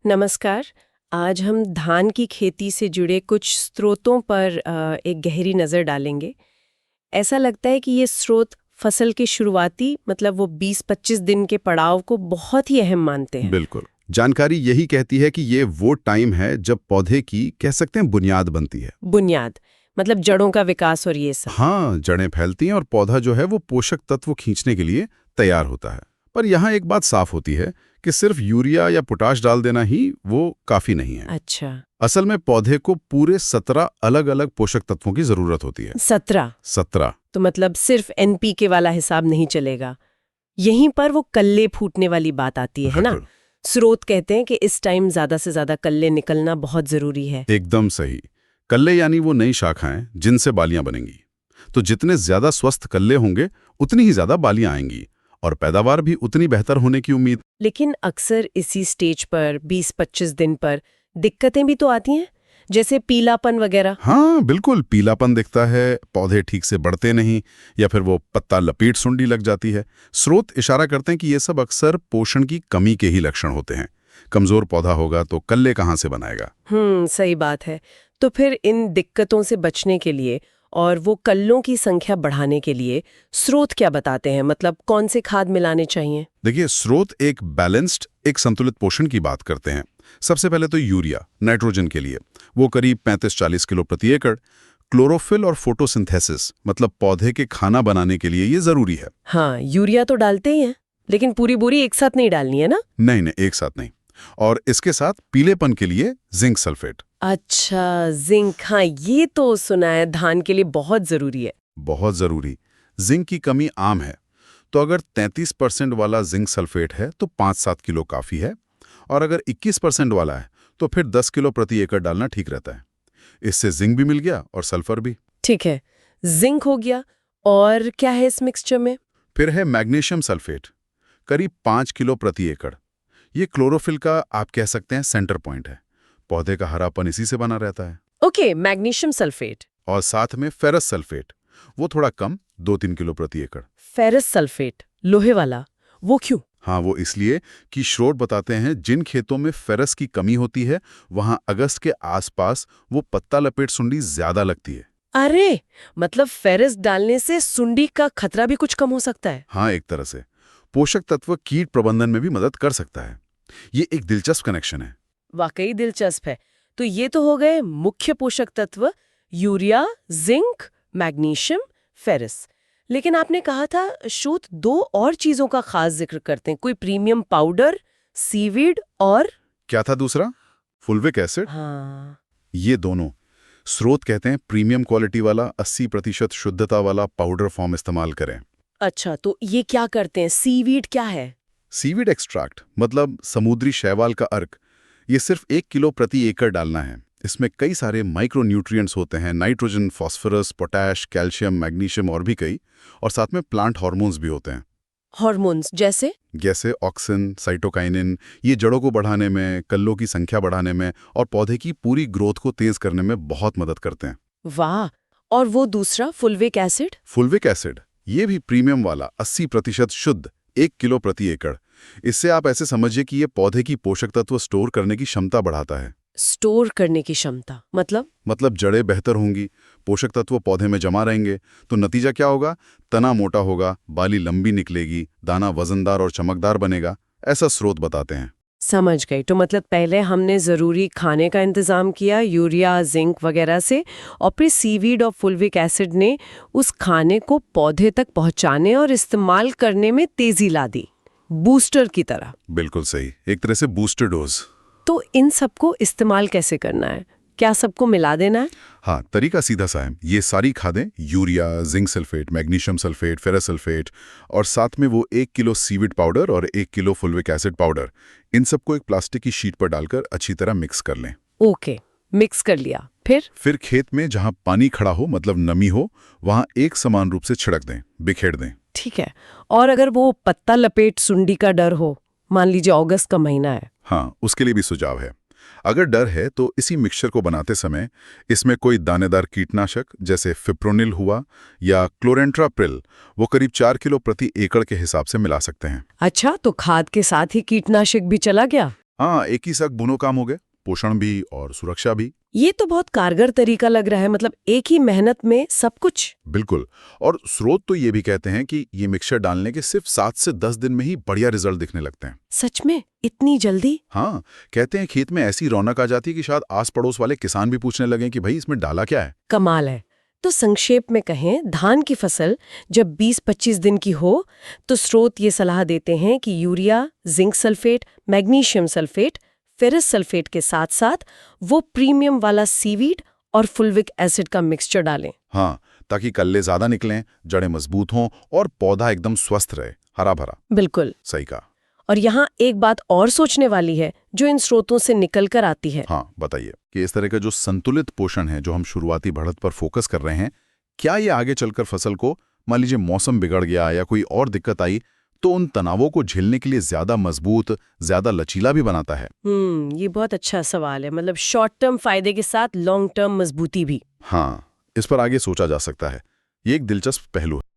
नमस्कार। आज हम धान की खेती से जुड़े कुछ स्रोतों पर एक गहरी नज़र डालेंगे। ऐसा लगता है कि ये स्रोत फसल के शुरुआती मतलब वो 20-25 दिन के पड़ाव को बहुत ही अहम मानते हैं। बिल्कुल। जानकारी यही कहती है कि ये वो टाइम है जब पौधे की कह सकते हैं बुनियाद बनती है। बुनियाद मतलब जड़ों का विकास और ये सब। हाँ, जड़ें फैलती हैं और पौधा जो है वो पोषक तत्व खींचने के लिए तैयार होता है। पर यहाँ एक बात साफ होती है कि सिर्फ यूरिया या पोटाश डाल देना ही वो काफी नहीं है। अच्छा। असल में पौधे को पूरे 17 अलग-अलग पोषक तत्वों की जरूरत होती है। 17 17। तो मतलब सिर्फ एनपीके वाला हिसाब नहीं चलेगा। यहीं पर वो कल्ले फूटने वाली बात आती है ना। बिल्कुल। स्रोत कहते हैं कि इस टाइम ज्यादा से ज्यादा कल्ले निकलना बहुत जरूरी है। एकदम सही। कल्ले यानी वो नई शाखाएं जिनसे बालियां बनेंगी। तो जितने ज्यादा स्वस्थ कल्ले होंगे उतनी ही ज्यादा बालियां आएंगी और पैदावार भी उतनी बेहतर होने की उम्मीद। लेकिन अक्सर इसी स्टेज पर 20-25 दिन पर दिक्कतें भी तो आती हैं, जैसे पीलापन वगैरह। हाँ बिल्कुल, पीलापन दिखता है, पौधे ठीक से बढ़ते नहीं या फिर वो पत्ता लपेट सुंडी लग जाती है। स्रोत इशारा करते हैं कि ये सब अक्सर पोषण की कमी के ही लक्षण होते हैं। कमजोर पौधा होगा तो कल्ले कहाँ से बनाएगा। सही बात है। तो फिर इन दिक्कतों से बचने के लिए और वो कल्लों की संख्या बढ़ाने के लिए स्रोत क्या बताते हैं, मतलब कौन से खाद मिलाने चाहिए? देखिए, स्रोत एक संतुलित पोषण की बात करते हैं। सबसे पहले तो यूरिया नाइट्रोजन के लिए वो करीब 35-40 किलो प्रति एकड़। क्लोरोफिल और फोटोसिंथेसिस मतलब पौधे के खाना बनाने के लिए ये जरूरी है। हाँ, यूरिया तो डालते ही हैं, लेकिन पूरी बोरी एक साथ नहीं डालनी है ना? नहीं नहीं, एक साथ नहीं। और इसके साथ पीलेपन के लिए जिंक सल्फेट। अच्छा, जिंक। हाँ, ये तो सुना है धान के लिए बहुत जरूरी है। बहुत जरूरी। जिंक की कमी आम है, तो अगर 33% वाला जिंक सल्फेट है तो 5-7 किलो काफी है, और अगर 21% वाला है तो फिर 10 किलो प्रति एकड़ डालना ठीक रहता है। इससे जिंक भी मिल गया और सल्फर भी। ठीक है, जिंक हो गया। और क्या है इस मिक्सचर में? फिर है मैग्नीशियम सल्फेट, करीब 5 किलो प्रति एकड़। ये क्लोरोफिल का आप कह सकते हैं सेंटर पॉइंट है। पौधे का हरापन इसी से बना रहता है। Okay, magnesium sulphate. और साथ में फेरस सल्फेट, वो थोड़ा कम, 2-3 किलो प्रति एकड़। फेरस सल्फेट, लोहे वाला, वो क्यों? हाँ, वो इसलिए कि स्रोत बताते हैं जिन खेतों में फेरस की कमी होती है वहां अगस्त के आसपास वो पत्ता लपेट सुंडी ज्यादा लगती है। अरे, मतलब फेरस डालने से सुंडी का खतरा भी कुछ कम हो सकता है? हाँ, एक तरह से पोषक तत्व कीट प्रबंधन में भी मदद कर सकता है। ये एक दिलचस्प कनेक्शन है। वाकई दिलचस्प है। तो ये तो हो गए मुख्य पोषक तत्व, यूरिया, जिंक, मैग्नीशियम, फेरस। लेकिन आपने कहा था शोध दो और चीजों का खास जिक्र करते हैं, कोई प्रीमियम पाउडर, सीवीड और क्या था दूसरा? Fulvic acid. हाँ। ये दोनों स्रोत कहते हैं प्रीमियम क्वालिटी वाला 80% शुद्धता वाला पाउडर फॉर्म इस्तेमाल करें। अच्छा, तो ये क्या करते हैं? सीवीड क्या है? सीवीड एक्सट्रैक्ट मतलब समुद्री शैवाल का अर्क। ये सिर्फ 1 किलो प्रति एकड़ डालना है। इसमें कई सारे माइक्रो न्यूट्रिएंट्स होते हैं, nitrogen, phosphorus, potash, calcium, magnesium और भी कई। और साथ में प्लांट हार्मोन्स भी होते हैं, हार्मोन्स जैसे ऑक्सिन, साइटोकाइनिन। ये जड़ों को बढ़ाने में, कल्लों की संख्या बढ़ाने में और पौधे की पूरी ग्रोथ को तेज करने में बहुत मदद करते हैं। वाह। और वो दूसरा फुल्विक एसिड? फुल्विक एसिड ये भी प्रीमियम वाला 80% शुद्ध, 1 किलो प्रति एकड़। इससे आप ऐसे समझिए कि ये पौधे की पोषक तत्व स्टोर करने की क्षमता बढ़ाता है। स्टोर करने की क्षमता मतलब जड़ें बेहतर होंगी, पोषक तत्व पौधे में जमा रहेंगे, तो नतीजा क्या होगा? तना मोटा होगा, बाली लंबी निकलेगी, दाना वजनदार और चमकदार बनेगा, ऐसा स्रोत बताते हैं। समझ गई। तो मतलब पहले हमने ज़रूरी खाने का इंतज़ाम किया यूरिया, जिंक वगैरह से, और फिर सीवीड और फुल्विक एसिड ने उस खाने को पौधे तक पहुंचाने और इस्तेमाल करने में तेज़ी ला दी, बूस्टर की तरह। बिल्कुल सही, एक तरह से बूस्टर डोज। तो इन सबको इस्तेमाल कैसे करना है? क्या सबको मिला देना है? हाँ, तरीका सीधा सा है। ये सारी खादें urea, zinc sulphate, magnesium sulphate, ferrous sulphate और साथ में वो 1 किलो सीविड पाउडर और 1 किलो फुल्विक एसिड पाउडर, इन सबको एक प्लास्टिक की शीट पर डालकर अच्छी तरह मिक्स कर लें। ओके, मिक्स कर लिया। फिर खेत में जहां पानी खड़ा हो मतलब नमी हो, वहां एक समान रूप से छिड़क दें, बिखेर दें। ठीक है। और अगर वो पत्ता लपेट सुंडी का डर हो, मान लीजिए अगस्त का महीना है? हाँ, उसके लिए भी सुझाव है। अगर डर है तो इसी मिक्सचर को बनाते समय इसमें कोई दानेदार कीटनाशक जैसे फिप्रोनिल हुआ या क्लोरेंट्राप्रिल, वो करीब 4 किलो प्रति एकड़ के हिसाब से मिला सकते हैं। अच्छा, तो खाद के साथ ही कीटनाशक भी चला गया? हाँ, एक ही साथ दोनों काम हो गए, पोषण भी और सुरक्षा भी। ये तो बहुत कारगर तरीका लग रहा है, मतलब एक ही मेहनत में सब कुछ। बिल्कुल। और स्रोत तो ये भी कहते हैं कि ये मिक्सचर डालने के सिर्फ 7 से 10 दिन में ही बढ़िया रिजल्ट दिखने लगते हैं। सच में? इतनी जल्दी? हाँ, कहते हैं खेत में ऐसी रौनक आ जाती है कि शायद आस पड़ोस वाले किसान भी पूछने लगे कि भाई इसमें डाला क्या है। कमाल है। तो संक्षेप में कहें, धान की फसल जब 20-25 दिन की हो तो स्रोत ये सलाह देते हैं कि urea, zinc sulphate, magnesium sulphate, ferrous sulphate के साथ साथ वो प्रीमियम वाला सीवीड और फुलविक एसिड का मिक्सचर डालें। हाँ, ताकि कल्ले ज्यादा निकलें, जड़ें मजबूत हों और पौधा एकदम स्वस्थ रहे, हरा भरा। बिल्कुल। सही कहा। और यहाँ एक बात और सोचने वाली है जो इन स्रोतों से निकल कर आती है। हाँ, बताइए कि इस तरह का जो संतुलित पोषण है, जो हम शुरुआती बढ़त पर फोकस कर रहे हैं, क्या ये आगे चलकर फसल को, मान लीजिए मौसम बिगड़ गया या कोई और दिक्कत आई, तो उन तनावों को झेलने के लिए ज्यादा मजबूत, ज्यादा लचीला भी बनाता है? ये बहुत अच्छा सवाल है। मतलब शॉर्ट टर्म फायदे के साथ लॉन्ग टर्म मजबूती भी। हाँ, इस पर आगे सोचा जा सकता है। ये एक दिलचस्प पहलू है।